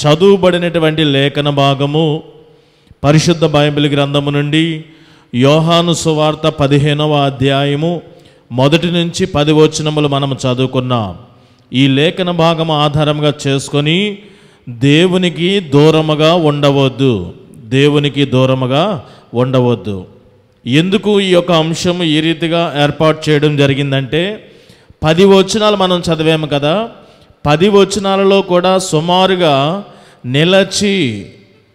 చదువుబడినటువంటి లేఖన భాగము పరిశుద్ధ బైబిల్ గ్రంథము నుండి యోహాను సువార్త 15వ అధ్యాయము 1 నుంచి 10 వచనములు మనం చదువుకున్నాం. ఈ లేఖన భాగము ఆధారంగా చేసుకొని దేవునికి దూరముగా ఉండవద్దు, దేవునికి దూరముగా ఉండవద్దు. ఎందుకు ఈ యొక్క అంశము ఈ రీతిగా ఏర్పాటు చేయడం జరిగిందంటే 10 వచనాలు మనం చదివాము కదా, 10 వచనాలలో కూడా సుమారుగా నిలచి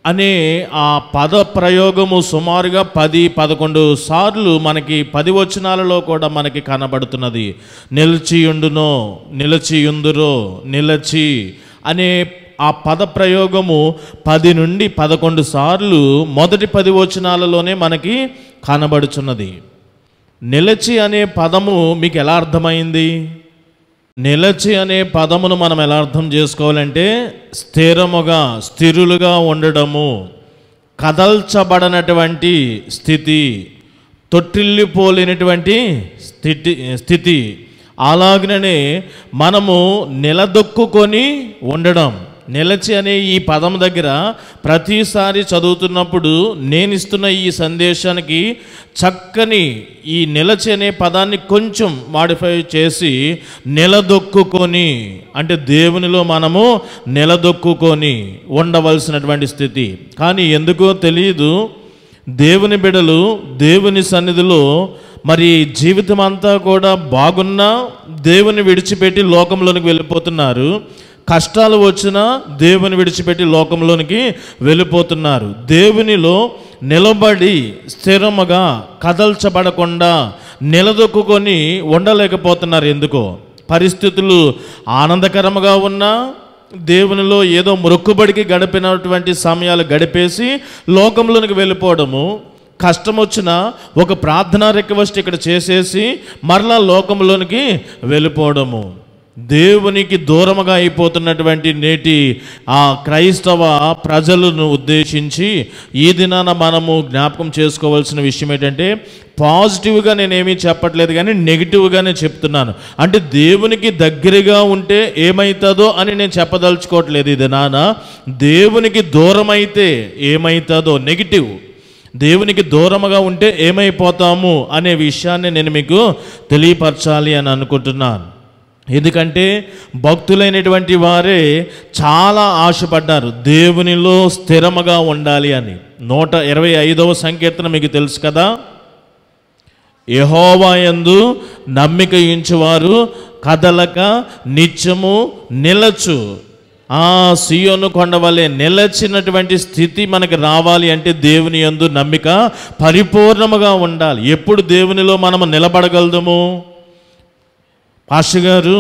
అనే ఆ పద ప్రయోగము సుమారుగా 10-11 సార్లు మనకి 10 వచనాలలో కూడా మనకి కనబడుతున్నది. నిలిచియుండునో, నిలిచియుందురో, నిలచి అనే ఆ పద ప్రయోగము 10 నుండి 11 సార్లు మొదటి 10 వచనాలలోనే మనకి కనబడుచున్నది. నిలచి అనే పదము మీకు ఎలా అర్థమైంది? నిలచి అనే పదమును మనం ఎలా అర్థం చేసుకోవాలంటే స్థిరముగా, స్థిరులుగా ఉండడము, కదల్చబడనటువంటి స్థితి, తొట్టిల్లిపోలేనటువంటి స్థితి. అలాగనే మనము నిలదొక్కుకొని ఉండడం. నిలచి అనే ఈ పదం దగ్గర ప్రతిసారి చదువుతున్నప్పుడు నేను ఇస్తున్న ఈ సందేశానికి చక్కని ఈ నిలచి అనే పదాన్ని కొంచెం మాడిఫై చేసి నిలదొక్కుకొని, అంటే దేవునిలో మనము నిలదొక్కుకొని ఉండవలసినటువంటి స్థితి. కానీ ఎందుకో తెలియదు, దేవుని బిడ్డలు దేవుని సన్నిధిలో మరి జీవితం అంతా కూడా బాగున్నా దేవుని విడిచిపెట్టి లోకంలోనికి వెళ్ళిపోతున్నారు. కష్టాలు వచ్చినా దేవుని విడిచిపెట్టి లోకంలోనికి వెళ్ళిపోతున్నారు. దేవునిలో నిలబడి స్థిరముగా కదల్చబడకుండా నిలదొక్కుకొని ఉండలేకపోతున్నారు. ఎందుకో పరిస్థితులు ఆనందకరంగా ఉన్నా దేవునిలో ఏదో మొక్కుబడికి గడిపినటువంటి సమయాలు గడిపేసి లోకంలోనికి వెళ్ళిపోవడము, కష్టం వచ్చినా ఒక ప్రార్థనా రిక్వెస్ట్ ఇక్కడ చేసేసి మరలా లోకంలోనికి వెళ్ళిపోవడము. దేవునికి దూరముగా అయిపోతున్నటువంటి నేటి ఆ క్రైస్తవ ప్రజలను ఉద్దేశించి ఈ దినాన మనము జ్ఞాపకం చేసుకోవాల్సిన విషయం ఏంటంటే, పాజిటివ్గా నేనేమీ చెప్పట్లేదు కానీ నెగిటివ్గానే చెప్తున్నాను. అంటే దేవునికి దగ్గరగా ఉంటే ఏమవుతుందో అని నేను చెప్పదలుచుకోవట్లేదు. ఈ దినాన దేవునికి దూరం అయితే ఏమవుతుందో, నెగిటివ్. దేవునికి దూరముగా ఉంటే ఏమైపోతాము అనే విషయాన్ని నేను మీకు తెలియపరచాలి అని అనుకుంటున్నాను. ఎందుకంటే భక్తులైనటువంటి వారే చాలా ఆశపడ్డారు దేవునిలో స్థిరముగా ఉండాలి అని. 125వ సంకీర్తన మీకు తెలుసు కదా, యెహోవా యందు నమ్మిక ఉంచువారు కదలక నిత్యము నిలచు. ఆ సియోను కొండ వలె నిలచినటువంటి స్థితి మనకి రావాలి అంటే దేవుని యందు నమ్మిక పరిపూర్ణముగా ఉండాలి. ఎప్పుడు దేవునిలో మనము నిలబడగలము? పాస్టర్ గారు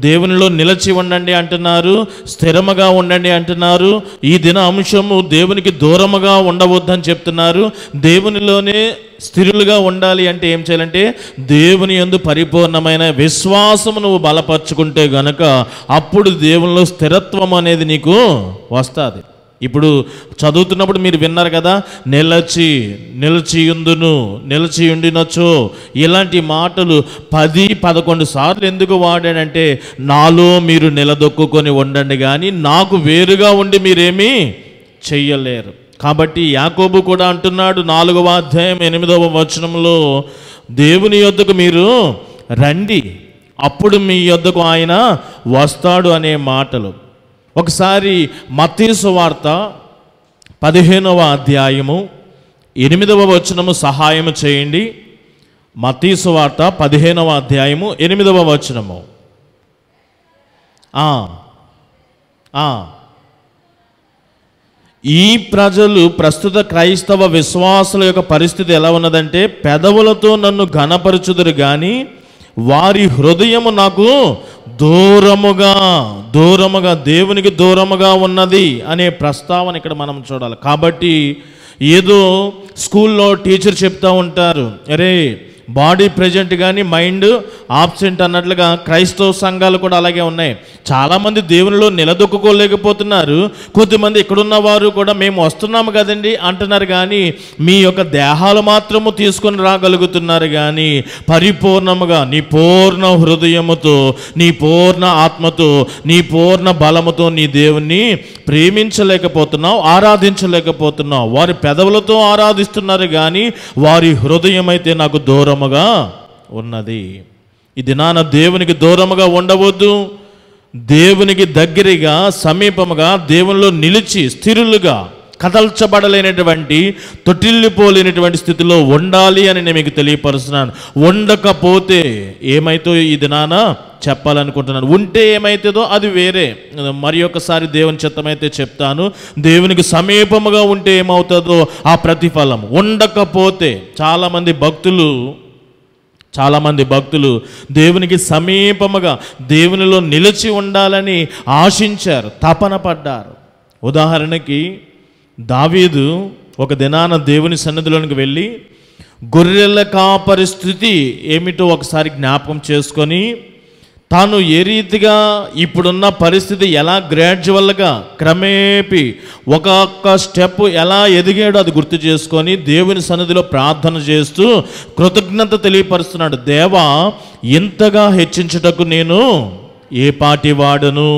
దేవునిలో నిలచి ఉండండి అంటున్నారు, స్థిరముగా ఉండండి అంటున్నారు. ఈ దిన అంశము దేవునికి దూరముగా ఉండవద్దని చెప్తున్నారు. దేవునిలోనే స్థిరులుగా ఉండాలి అంటే ఏం చేయాలంటే దేవుని యందు పరిపూర్ణమైన విశ్వాసము నువ్వు బలపరుచుకుంటే గనక అప్పుడు దేవునిలో స్థిరత్వం అనేది నీకు వస్తుంది. ఇప్పుడు చదువుతున్నప్పుడు మీరు విన్నారు కదా, నిలిచియుందును, నిలిచియుండినచో, ఇలాంటి మాటలు 10-11 సార్లు ఎందుకు వాడాడంటే నాలో మీరు నిలదొక్కుకొని ఉండండి కానీ నాకు వేరుగా ఉండి మీరేమీ చెయ్యలేరు. కాబట్టి యాకోబు కూడా అంటున్నాడు 4వ అధ్యాయం 8వ వచనంలో, దేవుని యొద్దకు మీరు రండి అప్పుడు మీ యొద్దకు ఆయన వస్తాడు అనే మాటలు. ఒకసారి మత్తయి సువార్త 15వ అధ్యాయము 8వ వచనము సహాయము చేయండి. మత్తయి సువార్త 15వ అధ్యాయము 8వ వచనము. ఈ ప్రజలు, ప్రస్తుత క్రైస్తవ విశ్వాసుల యొక్క పరిస్థితి ఎలా ఉన్నదంటే, పెదవులతో నన్ను ఘనపరచుదురు కానీ వారి హృదయము నాకు దూరముగా దేవునికి దూరముగా ఉన్నది అనే ప్రస్తావన ఇక్కడ మనం చూడాలి. కాబట్టి ఏదో స్కూల్లో టీచర్ చెప్తూ ఉంటారు, అరే బాడీ ప్రెజెంట్ కానీ మైండ్ ఆబ్సెంట్ అన్నట్లుగా క్రైస్తవ సంఘాలు కూడా అలాగే ఉన్నాయి. చాలామంది దేవునిలో నిలదొక్కుకోలేకపోతున్నారు. కొద్దిమంది ఇక్కడున్న వారు కూడా మేము వస్తున్నాము కదండి అంటున్నారు, కానీ మీ యొక్క దేహాలు మాత్రము తీసుకొని రాగలుగుతున్నారు, కానీ పరిపూర్ణముగా నీ పూర్ణ హృదయముతో, నీ పూర్ణ ఆత్మతో, నీ పూర్ణ బలముతో నీ దేవుణ్ణి ప్రేమించలేకపోతున్నావు, ఆరాధించలేకపోతున్నావు. వారి పెదవులతో ఆరాధిస్తున్నారు, కానీ వారి హృదయం అయితే నాకు దూరముగా ఉన్నది. ఈ దినాన దేవునికి దూరముగా ఉండవద్దు. దేవునికి దగ్గరగా, సమీపముగా, దేవునిలో నిలిచి స్థిరులుగా, కదల్చబడలేనటువంటి, తొట్టిల్లిపోలేనటువంటి స్థితిలో ఉండాలి అని నేను మీకు తెలియపరుస్తున్నాను. ఉండకపోతే ఏమైతో ఈ దినాన చెప్పాలనుకుంటున్నాను. ఉంటే ఏమైతుందో అది వేరే, మరి ఒకసారి దేవుని చిత్తమైతే చెప్తాను. దేవునికి సమీపముగా ఉంటే ఏమవుతుందో ఆ ప్రతిఫలం. ఉండకపోతే చాలామంది భక్తులు దేవునికి సమీపముగా, దేవునిలో నిలిచి ఉండాలని ఆశించారు, తపన పడ్డారు. ఉదాహరణకి దావీదు ఒక దినాన దేవుని సన్నిధిలోనికి వెళ్ళి గొర్రెల కాపరి స్థితి ఏమిటో ఒకసారి జ్ఞాపకం చేసుకొని, తాను ఏ రీతిగా ఇప్పుడున్న పరిస్థితి ఎలా గ్రాడ్యువల్గా క్రమేపీ ఒక్కొక్క స్టెప్ ఎలా ఎదిగాడో అది గుర్తు చేసుకొని దేవుని సన్నిధిలో ప్రార్థన చేస్తూ కృతజ్ఞత తెలియపరుస్తున్నాడు. దేవా, ఇంతగా హెచ్చించుటకు నేను ఏ పాటి వాడును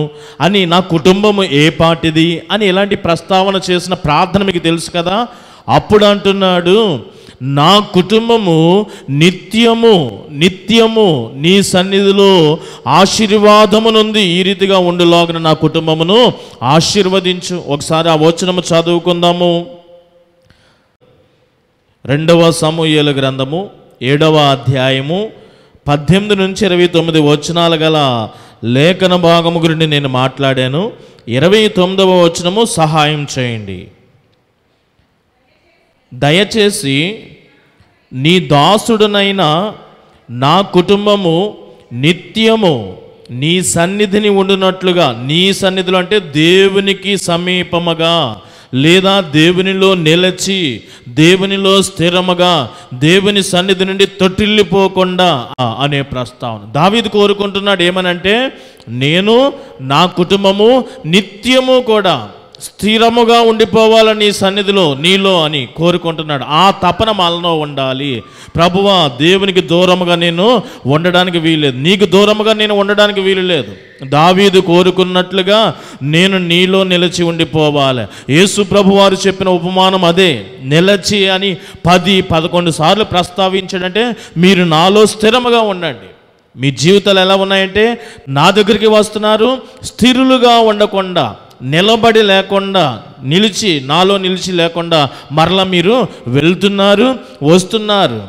అని, నా కుటుంబము ఏ పాటిది అని ఇలాంటి ప్రస్తావన చేసిన ప్రార్థన మీకు తెలుసు కదా. అప్పుడు అంటున్నాడు, నా కుటుంబము నిత్యము నీ సన్నిధిలో ఆశీర్వాదమునుంది. ఈ రీతిగా ఉండులాగున నా కుటుంబమును ఆశీర్వదించు. ఒకసారి ఆ వచనము చదువుకుందాము. 2వ సమూయేలు గ్రంథము 7వ అధ్యాయము 18 నుంచి 29 వచనాలు గల లేఖన భాగము గురించి నేను మాట్లాడాను. 29వ వచనము సహాయం చేయండి. దయచేసి నీ దాసుడునైన నా కుటుంబము నిత్యము నీ సన్నిధిని ఉండునట్లుగా, నీ సన్నిధిలో అంటే దేవునికి సమీపముగా, లేదా దేవునిలో నిలిచి, దేవునిలో స్థిరముగా, దేవుని సన్నిధి నుండి తొట్టిల్లిపోకుండా అనే ప్రస్తావన దావీదు కోరుకుంటున్నాడు. ఏమనంటే, నేను నా కుటుంబము నిత్యము కూడా స్థిరముగా ఉండిపోవాలని సన్నిధిలో నీలో అని కోరుకుంటున్నాడు. ఆ తపన మనలో ఉండాలి. ప్రభువా, దేవునికి దూరముగా నేను ఉండడానికి వీల్లేదు, నీకు దూరముగా నేను ఉండడానికి వీలు లేదు. దావీదు కోరుకున్నట్లుగా నేను నీలో నిలిచి ఉండిపోవాలి. యేసు ప్రభు వారు చెప్పిన ఉపమానం అదే. నిలిచి అని 10-11 సార్లు ప్రస్తావించాడంటే మీరు నాలో స్థిరముగా ఉండండి. మీ జీవితాలు ఎలా ఉన్నాయంటే, నా దగ్గరికి వస్తున్నారు, స్థిరులుగా ఉండకుండా, నిలబడి లేకుండా, నాలో నిలిచి లేకుండా మరలా మీరు వెళ్తున్నారు, వస్తున్నారు.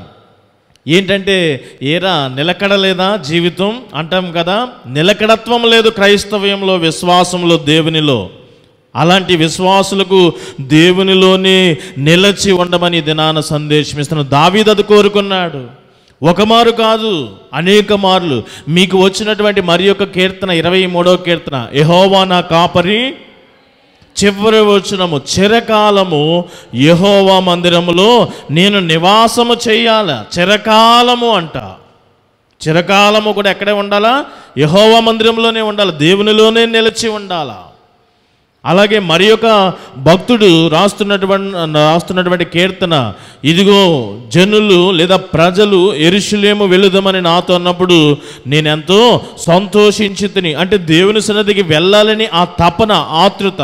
ఏంటంటే, ఏరా నిలకడలేదా జీవితం అంటాం కదా. నిలకడత్వం లేదు క్రైస్తవ్యంలో, విశ్వాసంలో, దేవునిలో. అలాంటి విశ్వాసులకు దేవునిలోనే నిలిచి ఉండమని దినాన సందేశం ఇస్తున్నాను. దావీదు అది కోరుకున్నాడు. ఒక మారు కాదు, అనేక మార్లు. మీకు వచ్చినటువంటి మరి యొక్క కీర్తన 23వ కీర్తన, యెహోవా నా కాపరి, చివరి వచనము, చిరకాలము యెహోవా మందిరములో నేను నివాసము చేయాల. చిరకాలము అంట. చిరకాలము కూడా ఎక్కడే ఉండాలా? యెహోవా మందిరంలోనే ఉండాలి, దేవునిలోనే నిలిచి ఉండాలా. అలాగే మరి ఒక భక్తుడు రాస్తున్నటువంటి కీర్తన, ఇదిగో జనులు లేదా ప్రజలు యెరూషలేము వెళుదామని నాతో అన్నప్పుడు నేనెంతో సంతోషించి తిని. అంటే దేవుని సన్నిధికి వెళ్ళాలని ఆ తపన, ఆతృత.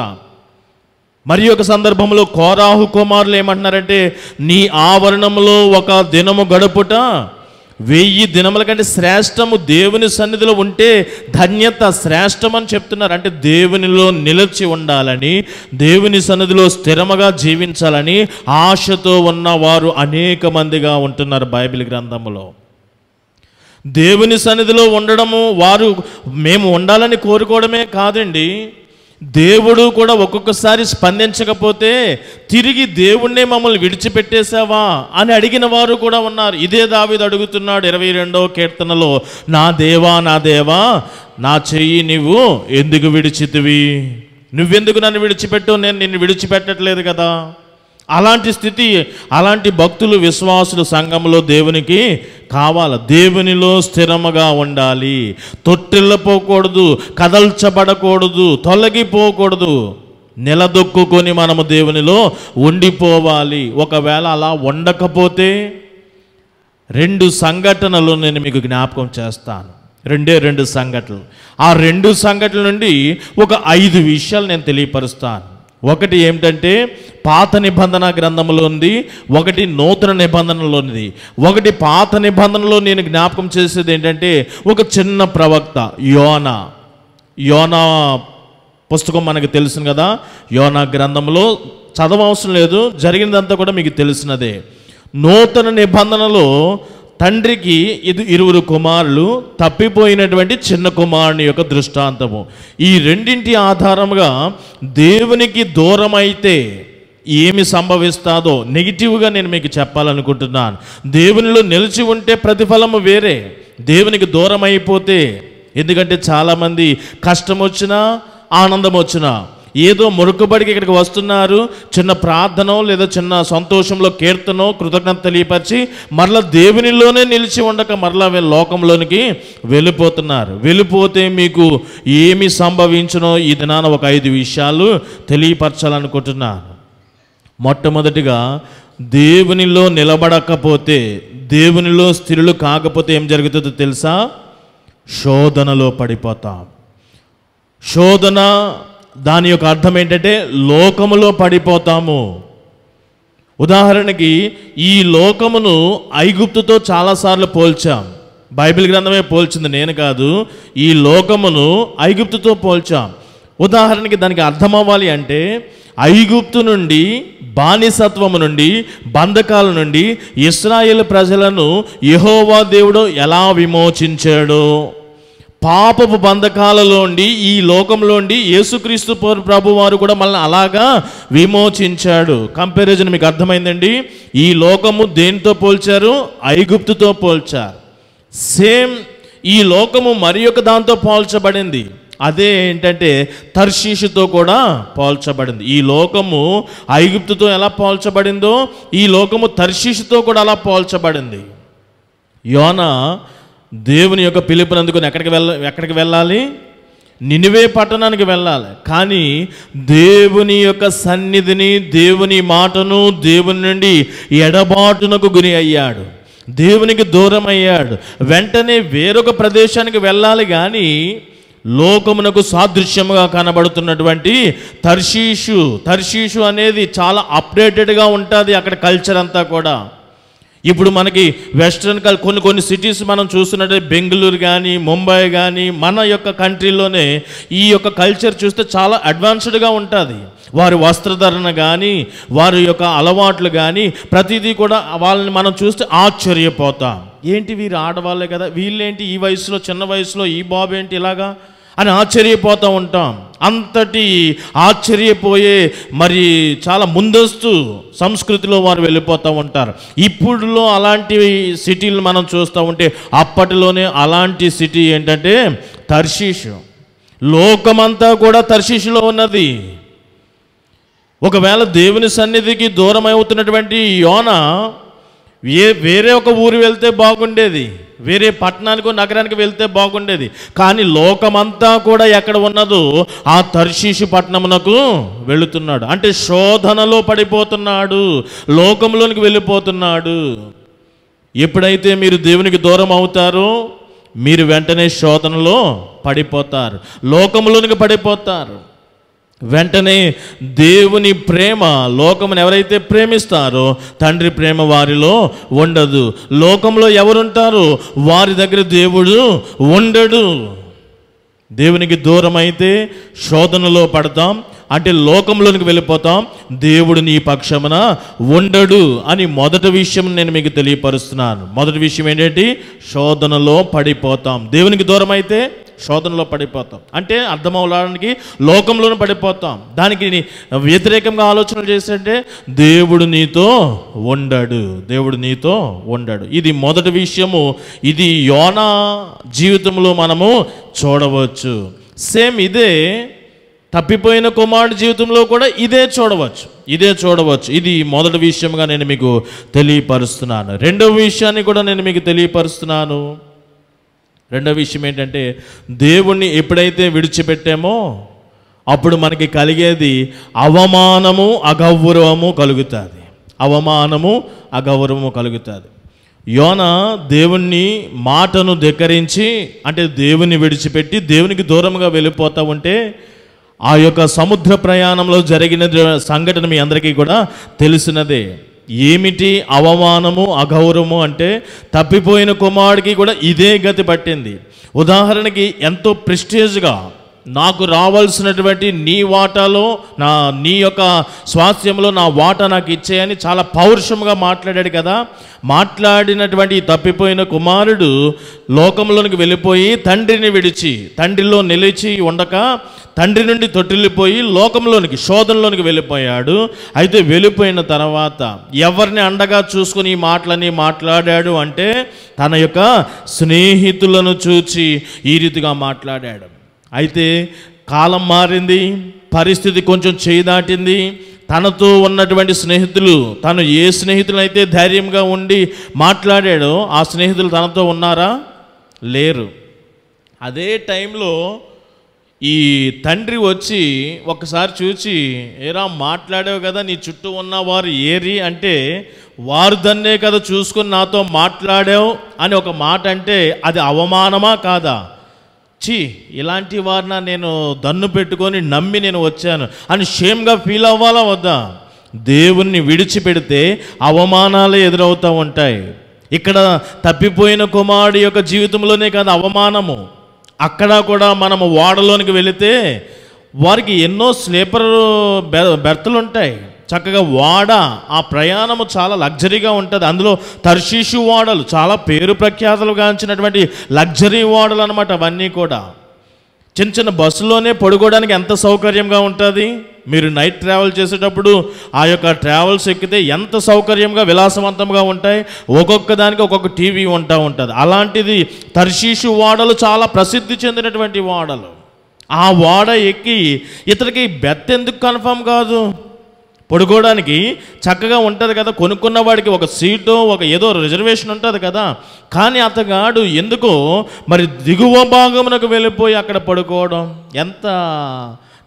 మరి ఒక సందర్భంలో కోరాహు కుమారులు ఏమంటున్నారంటే, నీ ఆవరణంలో ఒక దినము గడుపుట 1000 దినముల కంటే శ్రేష్టము. దేవుని సన్నిధిలో ఉంటే ధన్యత, శ్రేష్టం అని చెప్తున్నారు. అంటే దేవునిలో నిలిచి ఉండాలని, దేవుని సన్నిధిలో స్థిరముగా జీవించాలని ఆశతో ఉన్నవారు అనేక మందిగా ఉంటున్నారు బైబిల్ గ్రంథంలో. దేవుని సన్నిధిలో ఉండడము వారు మేము ఉండాలని కోరుకోవడమే కాదండి, దేవుడు కూడా ఒక్కొక్కసారి స్పందించకపోతే తిరిగి దేవుణ్ణే మమ్మల్ని విడిచిపెట్టేశావా అని అడిగిన వారు కూడా ఉన్నారు. ఇదే దావీదు అడుగుతున్నాడు 22వ కీర్తనలో, నా దేవా నా చెయ్యి నువ్వు ఎందుకు విడిచితివి? నువ్వెందుకు నన్ను విడిచిపెట్టు? నేను నిన్ను విడిచిపెట్టట్లేదు కదా. అలాంటి స్థితి, అలాంటి భక్తులు, విశ్వాసులు సంఘంలో దేవునికి కావాలి. దేవునిలో స్థిరముగా ఉండాలి, తొట్టిల్లపోకూడదు, కదల్చబడకూడదు, తొలగిపోకూడదు, నిలదొక్కుని మనము దేవునిలో ఉండిపోవాలి. ఒకవేళ అలా ఉండకపోతే 2 సంఘటనలు నేను మీకు జ్ఞాపకం చేస్తాను. 2 సంఘటనలు. ఆ 2 సంఘటనల నుండి ఒక 5 విషయాలు నేను తెలియపరుస్తాను. ఒకటి ఏమిటంటే పాత నిబంధన గ్రంథంలో ఉంది, ఒకటి నూతన నిబంధనలో ఉంది. ఒకటి పాత నిబంధనలో నేను జ్ఞాపకం చేసేది ఏంటంటే ఒక చిన్న ప్రవక్త యోనా పుస్తకం మనకు తెలుసు కదా. యోనా గ్రంథంలో చదవవసరం లేదు, జరిగినదంతా కూడా మీకు తెలిసినదే. నూతన నిబంధనలో తండ్రికి 2 కుమారులు, తప్పిపోయినటువంటి చిన్న కుమారుని యొక్క దృష్టాంతము. ఈ రెండింటి ఆధారంగా దేవునికి దూరం అయితే ఏమి సంభవిస్తాదో నెగిటివ్గా నేను మీకు చెప్పాలనుకుంటున్నాను. దేవునిలో నిలిచి ఉంటే ప్రతిఫలము వేరే, దేవునికి దూరం అయిపోతే, ఎందుకంటే చాలామంది కష్టం వచ్చినా ఆనందం వచ్చినా ఏదో మొరుకుబడికి ఇక్కడికి వస్తున్నారు, చిన్న ప్రార్థన లేదా చిన్న సంతోషంలో కీర్తనో కృతజ్ఞత తెలియపరిచి మరలా దేవునిలోనే నిలిచి ఉండక మరలా లోకంలోనికి వెళ్ళిపోతున్నారు. వెళ్ళిపోతే మీకు ఏమి సంభవించునో ఈ దినాన ఒక 5 విషయాలు తెలియపరచాలనుకుంటున్నాను. మొట్టమొదటిగా దేవునిలో నిలబడకపోతే, దేవునిలో స్థిరులు కాకపోతే ఏం జరుగుతుందో తెలుసా? శోధనలో పడిపోతాం. శోధన దాని యొక్క అర్థం ఏంటంటే లోకములో పడిపోతాము. ఉదాహరణకి ఈ లోకమును ఐగుప్తుతో చాలాసార్లు పోల్చాం. బైబిల్ గ్రంథమే పోల్చింది, నేను కాదు. ఈ లోకమును ఐగుప్తుతో పోల్చాం. ఉదాహరణకి దానికి అర్థం అవ్వాలి అంటే ఐగుప్తు నుండి, బానిసత్వము నుండి, బంధకాల నుండి ఇశ్రాయేలు ప్రజలను యెహోవా దేవుడు ఎలా విమోచించాడో, పాపపు బంధకాలలోండి ఈ లోకంలోండి యేసుక్రీస్తు ప్రభు వారు కూడా మనల్ని అలాగా విమోచించాడు. కంపారిజన్ మీకు అర్థమైందండి. ఈ లోకము దేనితో పోల్చారు? ఐగుప్తుతో పోల్చారు. సేమ్ ఈ లోకము మరి ఒక దాంతో పోల్చబడింది. అదే ఏంటంటే తర్షీషుతో కూడా పోల్చబడింది. ఈ లోకము ఐగుప్తుతో ఎలా పోల్చబడిందో ఈ లోకము తర్షీషుతో కూడా అలా పోల్చబడింది. యోనా దేవుని యొక్క పిలుపునందుకుని ఎక్కడికి వెళ్ళాలి? నినివే పట్టణానికి వెళ్ళాలి. కానీ దేవుని యొక్క సన్నిధిని, దేవుని మాటను, దేవుని నుండి ఎడబాటునకు గురి అయ్యాడు, దేవునికి దూరం అయ్యాడు. వెంటనే వేరొక ప్రదేశానికి వెళ్ళాలి. కానీ లోకమునకు సాదృశ్యముగా కనబడుతున్నటువంటి తర్షీషు అనేది చాలా అప్డేటెడ్గా ఉంటుంది. అక్కడ కల్చర్ అంతా కూడా ఇప్పుడు మనకి వెస్ట్రన్ కొన్ని సిటీస్ మనం చూస్తున్నట్టే, బెంగళూరు కానీ ముంబై కానీ మన యొక్క కంట్రీలోనే ఈ యొక్క కల్చర్ చూస్తే చాలా అడ్వాన్స్డ్గా ఉంటుంది. వారి వస్త్రధరణ కానీ వారి యొక్క అలవాట్లు కానీ ప్రతిదీ కూడా వాళ్ళని మనం చూస్తే ఆశ్చర్యపోతాం. ఏంటి వీరు ఆడవాళ్ళే కదా, వీళ్ళేంటి ఈ వయసులో, చిన్న వయసులో ఈ బాబు ఏంటి ఇలాగా అని ఆశ్చర్యపోతూ ఉంటాం. అంతటి ఆశ్చర్యపోయే మరి చాలా ముందస్తు సంస్కృతిలో వారు వెళ్ళిపోతూ ఉంటారు. ఇప్పుడులో అలాంటి సిటీలు మనం చూస్తూ ఉంటే అప్పటిలోనే అలాంటి సిటీ ఏంటంటే తర్షీషు. లోకమంతా కూడా తర్షీషులో ఉన్నది. ఒకవేళ దేవుని సన్నిధికి దూరం అవుతున్నటువంటి యోనా వేరే ఒక ఊరు వెళ్తే బాగుండేది, వేరే పట్టణానికి నగరానికి వెళ్తే బాగుండేది. కానీ లోకమంతా కూడా ఎక్కడ ఉన్నదో ఆ తర్షీషు పట్టణమునకు వెళుతున్నాడు. అంటే శోధనలో పడిపోతున్నాడు, లోకంలోనికి వెళ్ళిపోతున్నాడు. ఎప్పుడైతే మీరు దేవునికి దూరం అవుతారో మీరు వెంటనే శోధనలో పడిపోతారు, లోకంలోనికి పడిపోతారు. వెంటనే దేవుని ప్రేమ, లోకమును ఎవరైతే ప్రేమిస్తారో తండ్రి ప్రేమ వారిలో ఉండదు. లోకంలో ఎవరుంటారో వారి దగ్గర దేవుడు ఉండడు. దేవునికి దూరం అయితే శోధనలో పడతాం, అంటే లోకంలోనికి వెళ్ళిపోతాం, దేవుడు నీ పక్షమున ఉండడు అని మొదటి విషయం నేను మీకు తెలియపరుస్తున్నాను. మొదటి విషయం ఏంటంటే శోధనలో పడిపోతాం. దేవునికి దూరం అయితే శోధనలో పడిపోతాం, అంటే అర్థం అవడానికి లోకంలోనే పడిపోతాం. దానికి వ్యతిరేకంగా ఆలోచనలు చేస్తుంటే దేవుడు నీతో ఉండడు, దేవుడు నీతో ఉండడు. ఇది మొదటి విషయము. ఇది యోనా జీవితంలో మనము చూడవచ్చు. సేమ్ ఇదే తప్పిపోయిన కుమారుడి జీవితంలో కూడా ఇదే చూడవచ్చు. ఇది మొదటి విషయంగా నేను మీకు తెలియపరుస్తున్నాను. రెండవ విషయాన్ని కూడా నేను మీకు తెలియపరుస్తున్నాను. రెండవ విషయం ఏంటంటే, దేవుణ్ణి ఎప్పుడైతే విడిచిపెట్టామో అప్పుడు మనకి కలిగేది అవమానము అగౌరవము కలుగుతుంది. యోన దేవుణ్ణి మాటను ధిక్కరించి, అంటే దేవుని విడిచిపెట్టి దేవునికి దూరంగా వెళ్ళిపోతూ ఉంటే ఆ యొక్క సముద్ర ప్రయాణంలో జరిగిన సంఘటన మీ అందరికీ కూడా తెలిసినదే. ఏమిటి అవమానము అగౌరవము అంటే, తప్పిపోయిన కుమారుడికి కూడా ఇదే గతి పట్టింది. ఉదాహరణకి ఎంతో ప్రెస్టేజ్గా, నాకు రావాల్సినటువంటి నీ వాటాలో నీ యొక్క స్వాస్థ్యంలో నా వాటా నాకు ఇచ్చేయని చాలా పౌరుషంగా మాట్లాడాడు కదా. మాట్లాడినటువంటి తప్పిపోయిన కుమారుడు లోకంలోనికి వెళ్ళిపోయి తండ్రిని విడిచి, తండ్రిలో నిలిచి ఉండక తండ్రి నుండి తొట్టిల్లిపోయి లోకంలోనికి, శోధనలోనికి వెళ్ళిపోయాడు. అయితే వెళ్ళిపోయిన తర్వాత ఎవరిని అండగా చూసుకుని ఈ మాటలని మాట్లాడాడు అంటే, తన యొక్క స్నేహితులను చూచి ఈ రీతిగా మాట్లాడాడు. అయితే కాలం మారింది, పరిస్థితి కొంచెం చేయి దాటింది. తనతో ఉన్నటువంటి స్నేహితులు, తను ఏ స్నేహితులైతే ధైర్యంగా ఉండి మాట్లాడాడో ఆ స్నేహితులు తనతో ఉన్నారా? లేరు. అదే టైంలో ఈ తండ్రి వచ్చి ఒకసారి చూచి, ఏరా మాట్లాడావు కదా, నీ చుట్టూ ఉన్నవారు ఏరి అంటే, వారు దన్నే కదా చూసుకుని నాతో మాట్లాడావు అని ఒక మాట అంటే అది అవమానమా కాదా? ఇలాంటి వారిన నేను దన్ను పెట్టుకొని నమ్మి నేను వచ్చాను అని షేమ్గా ఫీల్ అవ్వాలా వద్దా? దేవుణ్ణి విడిచిపెడితే అవమానాలే ఎదురవుతూ ఉంటాయి. ఇక్కడ తప్పిపోయిన కుమారుడి యొక్క జీవితంలోనే కాదు అవమానము, అక్కడ కూడా మనము ఓడలోనికి వెళితే వారికి ఎన్నో స్లీపర్ బెర్తులు ఉంటాయి. చక్కగా ఓడ, ఆ ప్రయాణము చాలా లగ్జరీగా ఉంటుంది. అందులో తర్షీషు ఓడలు, చాలా పేరు ప్రఖ్యాతలు గాంచినటువంటి లగ్జరీ ఓడలు అనమాట. అవన్నీ కూడా చిన్న చిన్న బస్సులోనే పడుకోవడానికి ఎంత సౌకర్యంగా ఉంటుంది. మీరు నైట్ ట్రావెల్ చేసేటప్పుడు ఆ యొక్క ట్రావెల్స్ ఎక్కితే ఎంత సౌకర్యంగా విలాసవంతంగా ఉంటాయి. ఒక్కొక్క దానికి ఒక్కొక్క టీవీ ఉంటుంది. అలాంటిది తర్షీషు ఓడలు చాలా ప్రసిద్ధి చెందినటువంటి ఓడలు. ఆ ఓడ ఎక్కి ఇతనికి బెర్త్ ఎందుకు కన్ఫర్మ్ కాదు? పడుకోవడానికి చక్కగా ఉంటుంది కదా, కొనుక్కున్న వాడికి ఒక సీటు, ఒక ఏదో రిజర్వేషన్ ఉంటుంది కదా. కానీ అతగాడు ఎందుకో మరి దిగువ భాగమునకు వెళ్ళిపోయి అక్కడ పడుకోవడం ఎంత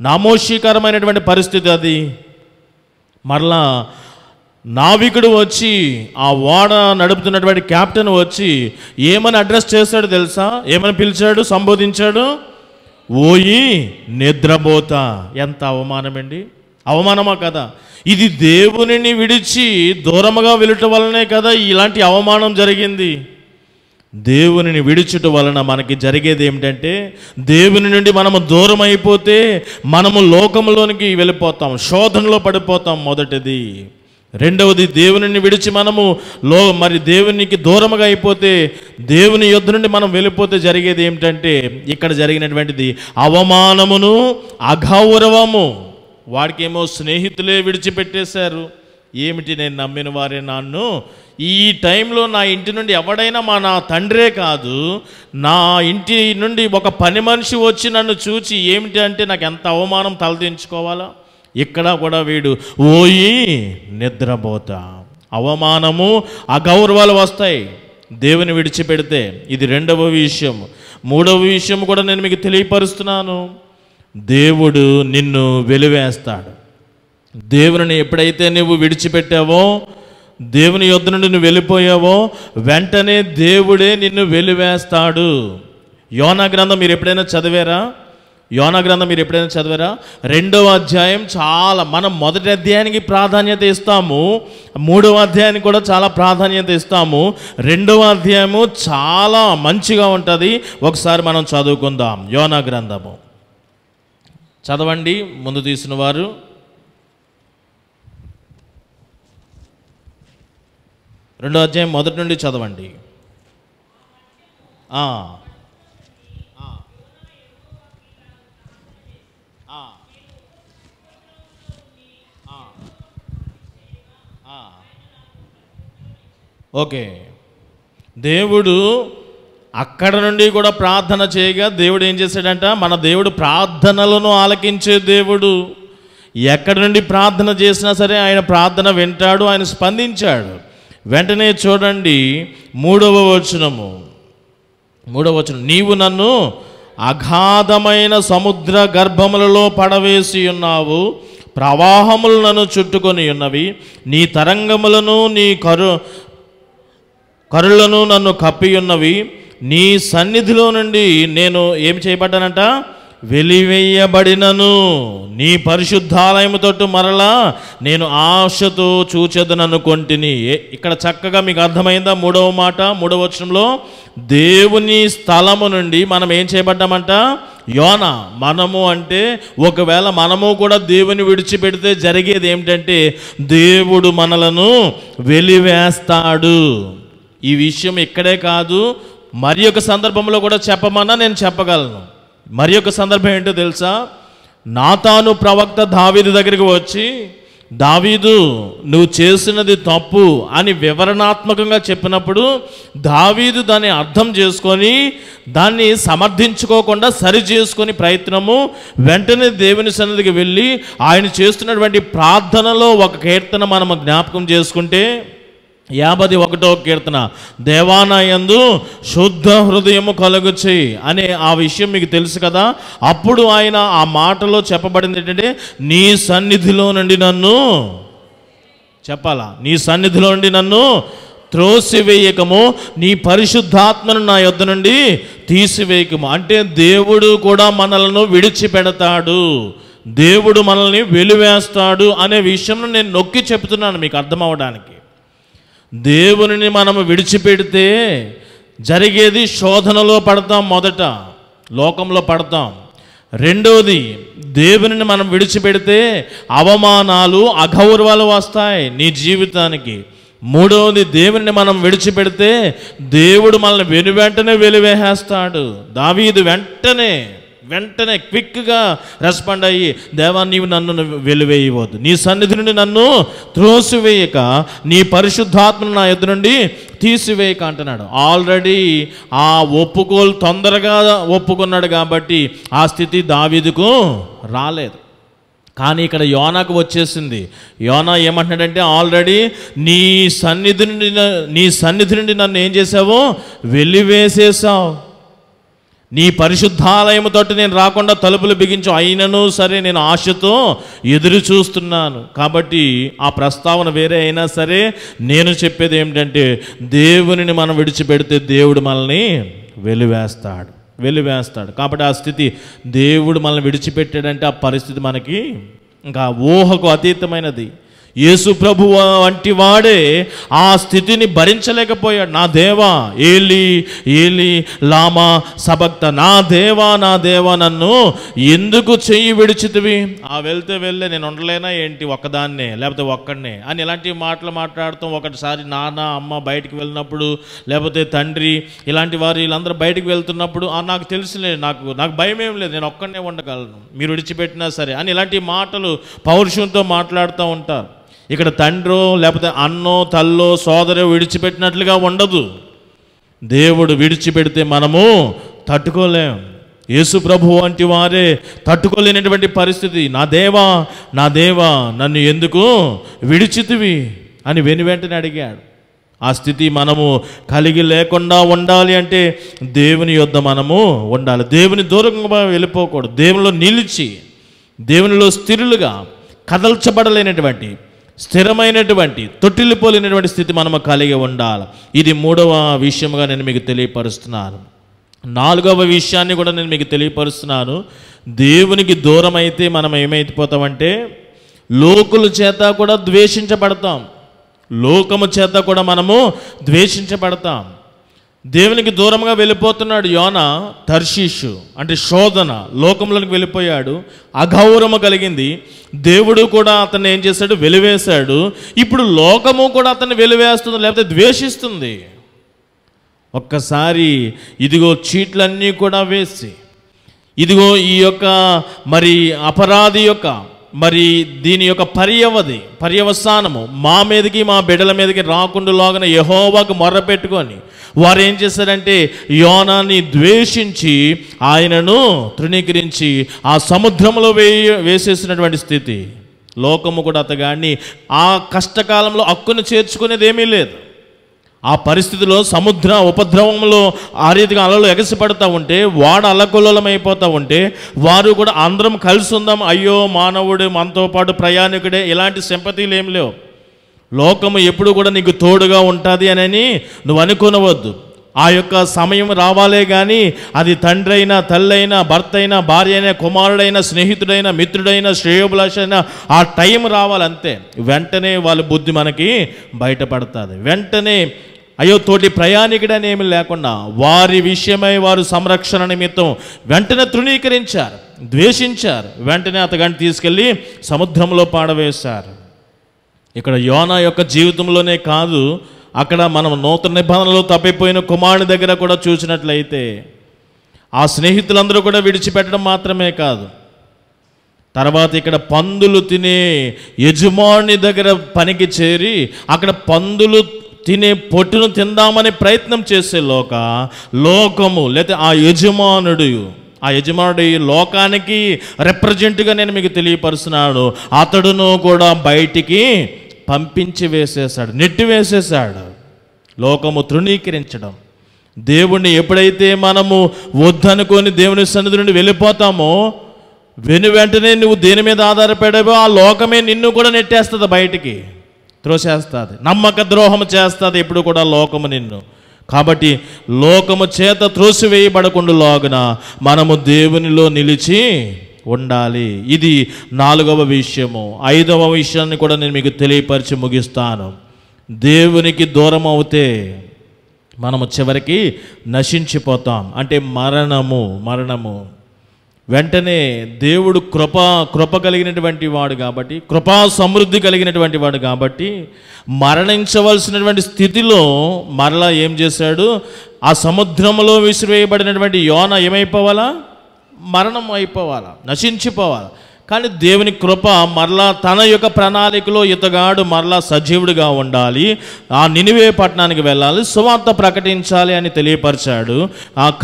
నామోషీకరమైనటువంటి పరిస్థితి అది. మరలా నావికుడు వచ్చి, ఆ ఓడ నడుపుతున్నటువంటి క్యాప్టెన్ వచ్చి ఏమని అడ్రస్ చేశాడు తెలుసా? ఏమని పిలిచాడు, సంబోధించాడు? ఓయి నిద్రపోతా. ఎంత అవమానమండి! అవమానమా కదా? ఇది దేవునిని విడిచి దూరముగా వెళ్ళటం వలనే కదా ఇలాంటి అవమానం జరిగింది. దేవునిని విడిచుట వలన మనకి జరిగేది ఏమిటంటే, దేవుని నుండి మనము దూరం అయిపోతే మనము లోకంలోనికి వెళ్ళిపోతాం, శోధనలో పడిపోతాం. మొదటిది. రెండవది, దేవునిని విడిచి మనము మరి దేవునికి దూరముగా అయిపోతే, దేవుని యొద్ద నుండి మనం వెళ్ళిపోతే జరిగేది ఏమిటంటే, ఇక్కడ జరిగినటువంటిది అవమానమును అగౌరవము. వాడికేమో స్నేహితులే విడిచిపెట్టేశారు. ఏమిటి, నేను నమ్మిన వారే నన్ను ఈ టైంలో నా ఇంటి నుండి ఎవడైనా నా తండ్రే కాదు, నా ఇంటి నుండి ఒక పని మనిషి వచ్చి నన్ను చూచి ఏమిటి అంటే నాకు ఎంత అవమానం తలదించుకోవాలా? ఇక్కడ కూడా వీడు ఓయి నిద్రపోతా. అవమానము అగౌరవాలు వస్తాయి దేవుని విడిచిపెడితే. ఇది రెండవ విషయం. మూడవ విషయం కూడా నేను మీకు తెలియపరుస్తున్నాను. దేవుడు నిన్ను వెలివేస్తాడు. దేవుని ఎప్పుడైతే నువ్వు విడిచిపెట్టావో, దేవుని యొద్ద నుండి నువ్వు వెళ్ళిపోయావో, వెంటనే దేవుడే నిన్ను వెలివేస్తాడు. యోనా గ్రంథం మీరు ఎప్పుడైనా చదివారా? యోనా గ్రంథం మీరు ఎప్పుడైనా చదివారా? 2వ అధ్యాయం చాలా, మనం మొదటి అధ్యాయానికి ప్రాధాన్యత ఇస్తాము, 3వ అధ్యాయానికి కూడా చాలా ప్రాధాన్యత ఇస్తాము. 2వ అధ్యాయము చాలా మంచిగా ఉంటుంది. ఒకసారి మనం చదువుకుందాం. యోనా గ్రంథము చదవండి, ముందు తీసిన వారు. రెండో అధ్యాయం మొదటి నుండి చదవండి. ఓకే, దేవుడు అక్కడ నుండి కూడా ప్రార్థన చేయగా దేవుడు ఏం చేశాడంట, మన దేవుడు ప్రార్థనలను ఆలకించే దేవుడు. ఎక్కడి నుండి ప్రార్థన చేసినా సరే ఆయన ప్రార్థన వింటాడు, ఆయన స్పందించాడు. వెంటనే చూడండి 3వ వచనము, నీవు నన్ను అగాధమైన సముద్ర గర్భములలో పడవేసి ఉన్నావు, ప్రవాహములు నన్ను చుట్టుకొని ఉన్నవి, నీ తరంగములను నీ కరులను నన్ను కప్పి ఉన్నవి. నీ సన్నిధిలో నుండి నేను ఏమి చేయబడ్డానంట, వెలివేయబడినను, నీ పరిశుద్ధాలయము తోటి మరలా నేను ఆశతో చూచెదననుకొంటిని. ఇక్కడ చక్కగా మీకు అర్థమైందా? 3వ మాట 3వ వచనంలో దేవుని స్థలము నుండి మనం ఏం చేయబడ్డామంట, యోనా. మనము అంటే ఒకవేళ మనము కూడా దేవుని విడిచిపెడితే జరిగేది ఏమిటంటే దేవుడు మనలను వెలివేస్తాడు. ఈ విషయం ఇక్కడే కాదు, మరి ఒక సందర్భంలో కూడా చెప్పమన్నా నేను చెప్పగలను. మరి ఒక సందర్భం ఏంటో తెలుసా? నాతాను ప్రవక్త దావీదు దగ్గరికి వచ్చి, దావీదు నువ్వు చేసినది తప్పు అని వివరణాత్మకంగా చెప్పినప్పుడు దావీదు దాన్ని అర్థం చేసుకొని దాన్ని సమర్థించుకోకుండా సరి చేసుకొని ప్రయత్నము వెంటనే దేవుని సన్నిధికి వెళ్ళి ఆయన చేస్తున్నటువంటి ప్రార్థనలో ఒక కీర్తన మనము జ్ఞాపకం చేసుకుంటే 51వ కీర్తన, దేవానాయందు శుద్ధ హృదయము కలుగుచేయి అనే ఆ విషయం మీకు తెలుసు కదా. అప్పుడు ఆయన ఆ మాటలో చెప్పబడింది ఏంటంటే, నీ సన్నిధిలో నుండి నన్ను చెప్పాలా, నీ సన్నిధిలో నుండి నన్ను త్రోసివేయకము, నీ పరిశుద్ధాత్మను నా యొద్ద నుండి తీసివేయకము. అంటే దేవుడు కూడా మనలను విడిచిపెడతాడు, దేవుడు మనల్ని వెలివేస్తాడు అనే విషయం నేను నొక్కి చెప్తున్నాను మీకు అర్థం అవడానికి. దేవునిని మనము విడిచిపెడితే జరిగేది శోధనలో పడతాం, మొదట లోకంలో పడతాం. రెండవది, దేవునిని మనం విడిచిపెడితే అవమానాలు అగౌరవాలు వస్తాయి నీ జీవితానికి. మూడవది, దేవునిని మనం విడిచిపెడితే దేవుడు మనల్ని వెనువెంటనే వెలివేసేస్తాడు. దావీదు వెంటనే క్విక్గా రెస్పాండ్ అయ్యి, దేవా నీవు నన్ను వెలివేయవద్దు, నీ సన్నిధి నుండి నన్ను త్రోసివేయక, నీ పరిశుద్ధాత్మను నా యొద్ద నుండి తీసివేయక అంటున్నాడు. ఆల్రెడీ ఆ ఒప్పుకోలు తొందరగా ఒప్పుకున్నాడు కాబట్టి ఆ స్థితి దావీదుకు రాలేదు. కానీ ఇక్కడ యోనాకు వచ్చేసింది. యోనా ఏమంటున్నాడంటే, ఆల్రెడీ నీ సన్నిధి నుండి నన్ను ఏం చేసావు, వెలివేసేసావు. నీ పరిశుద్ధాలయము తోటి నేను రాకుండా తలుపులు బిగించు, అయినను సరే నేను ఆశతో ఎదురు చూస్తున్నాను. కాబట్టి ఆ ప్రస్తావన వేరే అయినా సరే నేను చెప్పేది ఏమిటంటే, దేవునిని మనం విడిచిపెడితే దేవుడు మనల్ని వెలివేస్తాడు. కాబట్టి ఆ స్థితి, దేవుడు మనల్ని విడిచిపెట్టాడంటే ఆ పరిస్థితి మనకి ఇంకా ఊహకు అతీతమైనది. యేసు ప్రభువు వంటి వాడే ఆ స్థితిని భరించలేకపోయాడు. నా దేవా ఏలి ఏలి లామా సబక్త, నా దేవా నన్ను ఎందుకు చెయ్యి విడిచితివి? వెళ్తే నేను ఉండలేనా ఏంటి, ఒక్కదాన్నే లేకపోతే ఒక్కడనే అని ఇలాంటి మాటలు మాట్లాడతాం. ఒకటిసారి నాన్న అమ్మ బయటికి వెళ్ళినప్పుడు, లేకపోతే తండ్రి ఇలాంటి వారు వీళ్ళందరూ బయటికి వెళ్తున్నప్పుడు, నాకు తెలుసులే, నాకు భయం ఏం లేదు, నేను ఒక్కడనే ఉండగలను, మీరు విడిచిపెట్టినా సరే అని ఇలాంటి మాటలు పౌరుషంతో మాట్లాడుతూ ఉంటారు. ఇక్కడ తండ్రో లేకపోతే అన్నో తల్లో సోదరో విడిచిపెట్టినట్లుగా ఉండదు. దేవుడు విడిచిపెడితే మనము తట్టుకోలేం. యేసు ప్రభువు వంటి వారే తట్టుకోలేనటువంటి పరిస్థితి. నా దేవా నన్ను ఎందుకు విడిచితివి అని వెంటనే అడిగాడు. ఆ స్థితి మనము కలిగి లేకుండా ఉండాలి అంటే దేవుని యొద్ద మనము ఉండాలి. దేవుని దూరంగా వెళ్ళిపోకూడదు. దేవునిలో నిలిచి, దేవునిలో స్థిరులుగా కదల్చబడలేనటువంటి స్థిరమైనటువంటి తొట్టిల్లిపోలేనటువంటి స్థితి మనము కలిగి ఉండాలి. ఇది 3వ విషయంగా నేను మీకు తెలియపరుస్తున్నాను. 4వ విషయాన్ని కూడా నేను మీకు తెలియపరుస్తున్నాను. దేవునికి దూరం అయితే మనం ఏమైపోతామంటే లోకుల చేత కూడా ద్వేషించబడతాం, లోకము చేత కూడా మనము ద్వేషించబడతాం. దేవునికి దూరంగా వెళ్ళిపోతున్నాడు యోనా. తర్షీషు అంటే శోధన, లోకంలోకి వెళ్ళిపోయాడు. అగౌరవం కలిగింది. దేవుడు కూడా అతన్ని ఏం చేశాడు, వెలివేశాడు. ఇప్పుడు లోకము కూడా అతన్ని వెలివేస్తుంది, లేకపోతే ద్వేషిస్తుంది. ఒక్కసారి ఇదిగో చీట్లన్నీ కూడా వేసి, ఇదిగో ఈ యొక్క మరి అపరాధి యొక్క మరి దీని యొక్క పర్యవసానము మా మీదకి మా బిడ్డల మీదకి రాకుండా లాగానే యెహోవాకు మొర్ర పెట్టుకొని వారు ఏం చేశారంటే యోనాని ద్వేషించి ఆయనను తృణీకరించి ఆ సముద్రంలో వేసేసినటువంటి స్థితి. లోకము కూడా అతగాన్ని ఆ కష్టకాలంలో హక్కును చేర్చుకునేది ఏమీ లేదు. ఆ పరిస్థితిలో సముద్ర ఉపద్రవంలో ఆ రీతిగా అలలు ఎగసిపడతా ఉంటే వాడు అల్లకొల్లమైపోతూ ఉంటే వారు కూడా అందరం కలిసి ఉందాం, అయ్యో మానవుడు మనతో పాటు ప్రయాణికుడే, ఇలాంటి సింపతీలు ఏం లేవు. లోకము ఎప్పుడు కూడా నీకు తోడుగా ఉంటుంది అని నువ్వు అనుకోనవద్దు. ఆ యొక్క సమయం రావాలే కానీ అది తండ్రి అయినా, తల్లి అయినా, భర్త అయినా, భార్య అయినా, కుమారుడైనా, స్నేహితుడైనా, మిత్రుడైనా, శ్రేయోభిలాష అయినా ఆ టైం రావాలంతే. వెంటనే వాళ్ళ బుద్ధి మనకి బయటపడుతుంది. వెంటనే అయ్యో తోటి ప్రయాణికుడని ఏమి లేకుండా వారి విషయమై వారు సంరక్షణ నిమిత్తం వెంటనే తృణీకరించారు, ద్వేషించారు. వెంటనే అతగాన్ని తీసుకెళ్ళి సముద్రంలో పాడవేశారు. ఇక్కడ యోనా యొక్క జీవితంలోనే కాదు, అక్కడ మనం నూతన నిబంధనలో తప్పిపోయిన కుమారుని దగ్గర కూడా చూసినట్లయితే ఆ స్నేహితులందరూ కూడా విడిచిపెట్టడం మాత్రమే కాదు, తర్వాత ఇక్కడ పందులు తినే యజమాని దగ్గర పనికి చేరి అక్కడ పందులు తినే పొట్టును తిందామని ప్రయత్నం చేసే లోకము లేదా ఆ యజమానుడు ఈ లోకానికి రిప్రజెంట్గా నేను మీకు తెలియపరుస్తున్నాను. అతడును కూడా బయటికి పంపించి వేసేశాడు, నెట్టి వేసేశాడు. లోకము తృణీకరించడం. దేవుణ్ణి ఎప్పుడైతే మనము వద్దనుకొని దేవుని సన్నిధి నుండి వెళ్ళిపోతామో వెంటనే నువ్వు దేని మీద ఆధారపడావో ఆ లోకమే నిన్ను కూడా నెట్టేస్తుంది, బయటికి త్రోసేస్తుంది, నమ్మక ద్రోహం చేస్తుంది ఎప్పుడు కూడా లోకము నిన్ను. కాబట్టి లోకము చేత త్రోసివేయబడకుండా లాగున మనము దేవునిలో నిలిచి ఉండాలి. ఇది 4వ విషయము. 5వ విషయాన్ని కూడా నేను మీకు తెలియపరిచి ముగిస్తాను. దేవునికి దూరం అవుతే మనము చివరికి నశించిపోతాం. అంటే మరణము. వెంటనే దేవుడు కృప కలిగినటువంటి వాడు కాబట్టి, కృపా సమృద్ధి కలిగినటువంటి వాడు కాబట్టి మరణించవలసినటువంటి స్థితిలో మరలా ఏం చేశాడు? ఆ సముద్రంలో విసిరివేయబడినటువంటి యోనా ఏమైపోవాలా? మరణం అయిపోవాలా, నశించిపోవాలా. కానీ దేవుని కృప మరలా తన యొక్క ప్రణాళికలో ఇతగాడు మరలా సజీవుడిగా ఉండాలి, ఆ నినివే పట్టణానికి వెళ్ళాలి, సువార్త ప్రకటించాలి అని తెలియపరిచాడు.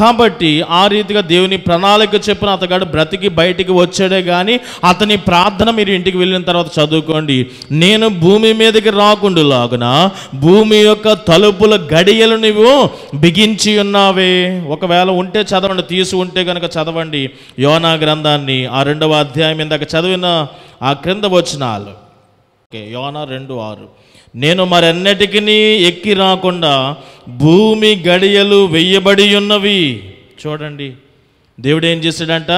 కాబట్టి ఆ రీతిగా దేవుని ప్రణాళిక చెప్పిన అతగాడు బ్రతికి బయటికి వచ్చాడే. కానీ అతని ప్రార్థన మీరు ఇంటికి వెళ్ళిన తర్వాత చదువుకోండి. నేను భూమి మీదకి రాకుండా లాగున భూమి యొక్క తలుపుల గడియలు నువ్వు బిగించి ఉన్నావే. ఒకవేళ ఉంటే చదవండి, తీసి ఉంటే కనుక చదవండి యోనా గ్రంథాన్ని, ఆ 2వ అధ్యాయం ఇందాక చదివిన ఆ క్రింద వచనాలు. యోనా 2:6. నేను మరెన్నటికి ఎక్కి రాకుండా భూమి గడియలు వెయ్యబడి ఉన్నవి. చూడండి, దేవుడు ఏం చేశాడంట?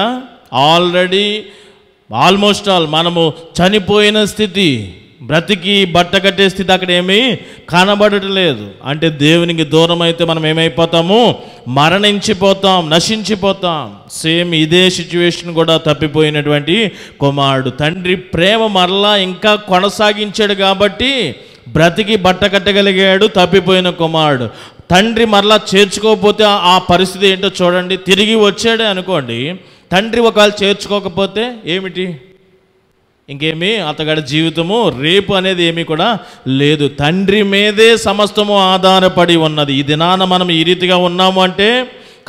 ఆల్మోస్ట్ ఆల్ మనము చనిపోయిన స్థితి, బ్రతికి బట్ట కట్టే స్థితి అక్కడ ఏమీ కనబడట్లేదు. అంటే దేవునికి దూరం అయితే మనం ఏమైపోతాము? మరణించిపోతాం, నశించిపోతాం. సేమ్ ఇదే సిచ్యువేషన్ కూడా తప్పిపోయినటువంటి కుమారుడు. తండ్రి ప్రేమ మరలా ఇంకా కొనసాగించాడు కాబట్టి బ్రతికి బట్ట కట్టగలిగాడు తప్పిపోయిన కుమారుడు. తండ్రి మరలా చేర్చుకోకపోతే ఆ పరిస్థితి ఏంటో చూడండి. తిరిగి వచ్చాడే అనుకోండి, తండ్రి ఒకవేళ చేర్చుకోకపోతే ఏమిటి? ఇంకేమీ అతగాడి జీవితము రేపు అనేది ఏమీ కూడా లేదు. తండ్రి మీదే సమస్తము ఆధారపడి ఉన్నది. ఈ దినాన మనం ఈ రీతిగా ఉన్నాము అంటే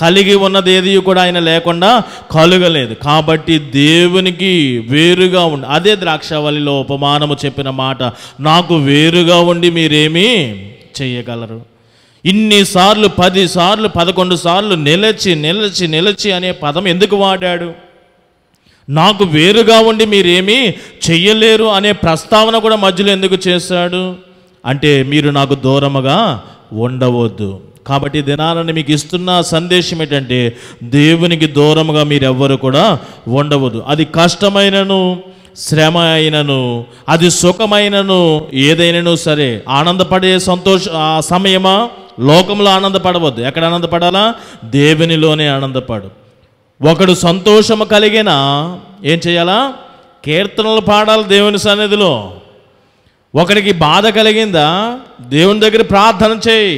కలిగి ఉన్నది ఏది కూడా ఆయన లేకుండా కలుగలేదు. కాబట్టి దేవునికి వేరుగా ఉండి, అదే ద్రాక్షవల్లిలో ఉపమానము చెప్పిన మాట, నాకు వేరుగా ఉండి మీరేమీ చేయగలరు. ఇన్నిసార్లు 10 సార్లు 11 సార్లు నిలచి అనే పదం ఎందుకు వాడాడు? నాకు వేరుగా ఉండి మీరేమీ చెయ్యలేరు అనే ప్రస్తావన కూడా మధ్యలో ఎందుకు చేశాడు అంటే, మీరు నాకు దూరముగా ఉండవద్దు. కాబట్టి దినాలని మీకు ఇస్తున్న సందేశం ఏంటంటే, దేవునికి దూరముగా మీరెవ్వరు కూడా ఉండవద్దు. అది కష్టమైనను, శ్రమ అయినను, అది సుఖమైనను, ఏదైనాను సరే ఆనందపడే సమయమా? లోకంలో ఆనందపడవద్దు. ఎక్కడ ఆనందపడాలా? దేవునిలోనే ఆనందపడు. ఒకడు సంతోషము కలిగినా ఏం చేయాలా? కీర్తనలు పాడాలి దేవుని సన్నిధిలో. ఒకడికి బాధ కలిగిందా? దేవుని దగ్గర ప్రార్థన చేయి.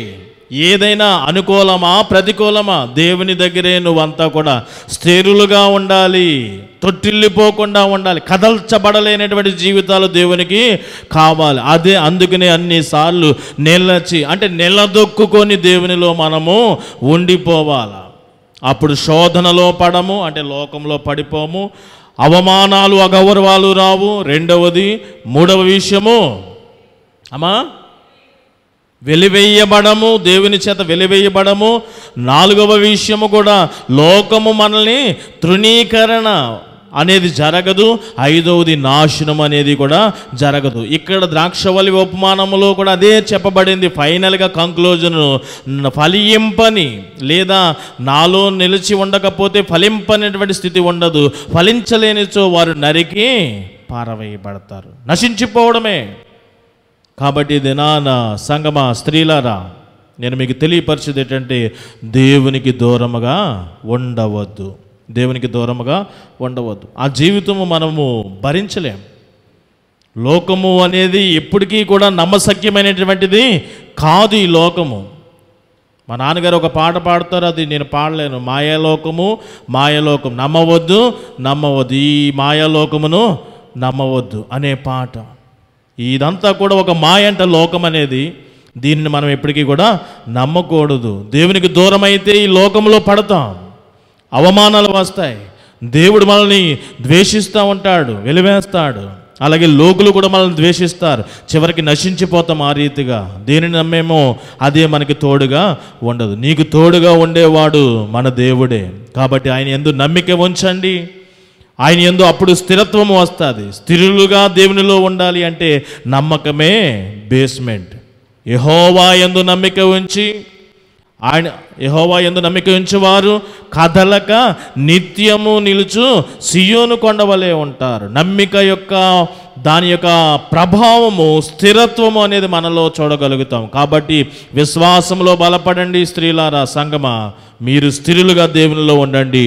ఏదైనా అనుకూలమా ప్రతికూలమా, దేవుని దగ్గరే నువ్వంతా కూడా స్థిరులుగా ఉండాలి, తొట్టిల్లిపోకుండా ఉండాలి. కదల్చబడలేనటువంటి జీవితాలు దేవునికి కావాలి. అదే అందుకనే అన్నిసార్లు నిలదొక్కుని దేవునిలో మనము ఉండిపోవాలి. అప్పుడు శోధనలో పడము, అంటే లోకంలో పడిపోము, అవమానాలు అగౌరవాలు రావు. మూడవ విషయము వెలివేయబడము, దేవుని చేత వెలివేయబడము. నాలుగవ విషయము కూడా లోకము మనల్ని తృణీకరణ అనేది జరగదు. ఐదవది నాశనం అనేది కూడా జరగదు. ఇక్కడ ద్రాక్షవల్లి ఉపమానములో కూడా అదే చెప్పబడింది. ఫైనల్గా కంక్లూజన్, ఫలింపని లేదా నాలో నిలిచి ఉండకపోతే ఫలింపనేటువంటి స్థితి ఉండదు. ఫలించలేనిచో వారు నరికి పారవేయబడతారు, నశించిపోవడమే. కాబట్టి దినాన సంగమా స్త్రీలారా, నేను మీకు తెలియపరిచేది ఏంటంటే దేవునికి దూరముగా ఉండవద్దు, దేవునికి దూరముగా ఉండవద్దు. ఆ జీవితము మనము భరించలేం. లోకము అనేది ఎప్పటికీ కూడా నమ్మశక్యమైనటువంటిది కాదు. ఈ లోకము, మా నాన్నగారు ఒక పాట పాడతారు, అది నేను పాడలేను. మాయాలోకము మాయాలోకం, నమ్మవద్దు ఈ మాయాలోకమును నమ్మవద్దు అనే పాట. ఇదంతా కూడా ఒక మాయ అంట లోకం అనేది. దీనిని మనం ఎప్పటికీ కూడా నమ్మకూడదు. దేవునికి దూరం అయితే ఈ లోకంలో పడతాం, అవమానాలు వస్తాయి, దేవుడు మనల్ని ద్వేషిస్తూ ఉంటాడు, వెలివేస్తాడు. అలాగే లోకులు కూడా మనల్ని ద్వేషిస్తారు, చివరికి నశించిపోతాం ఆ రీతిగా. దేనిని నమ్మేమో అదే మనకి తోడుగా ఉండదు. నీకు తోడుగా ఉండేవాడు మన దేవుడే. కాబట్టి ఆయన యందు నమ్మిక ఉంచండి, ఆయన యందు అప్పుడు స్థిరత్వము వస్తుంది. స్థిరులుగా దేవునిలో ఉండాలి అంటే నమ్మకమే బేస్మెంట్. యెహోవా యందు నమ్మిక ఉంచి యెహోవా యందు నమ్మిక ఉంచేవారు కదలక నిత్యము నిలుచు సియోను కొండవలే ఉంటారు. నమ్మిక యొక్క దాని యొక్క ప్రభావము, స్థిరత్వము అనేది మనలో చూడగలుగుతాం. కాబట్టి విశ్వాసంలో బలపడండి స్త్రీలారా, సంగమా మీరు స్థిరులుగా దేవునిలో ఉండండి.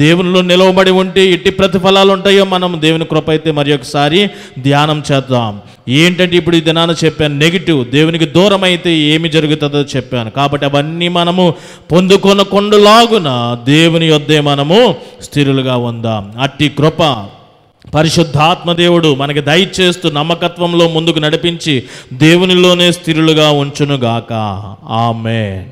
దేవునిలో నిలవబడి ఉంటే ఎట్టి ప్రతిఫలాలు ఉంటాయో మనం దేవుని కృప అయితే మరి ఒకసారి ధ్యానం చేద్దాం. ఏంటంటే ఇప్పుడు ఈ దినాన చెప్పాను, నెగిటివ్, దేవునికి దూరం అయితే ఏమి జరుగుతుందో చెప్పాను. కాబట్టి అవన్నీ మనము పొందుకొనకుండులాగున దేవుని యొద్దే మనము స్థిరులుగా ఉందాం. అట్టి కృప పరిశుద్ధాత్మ దేవుడు మనకి దయచేస్తూ నమ్మకత్వంలో ముందుకు నడిపించి దేవునిలోనే స్థిరులుగా ఉంచునుగాక. ఆమేన్.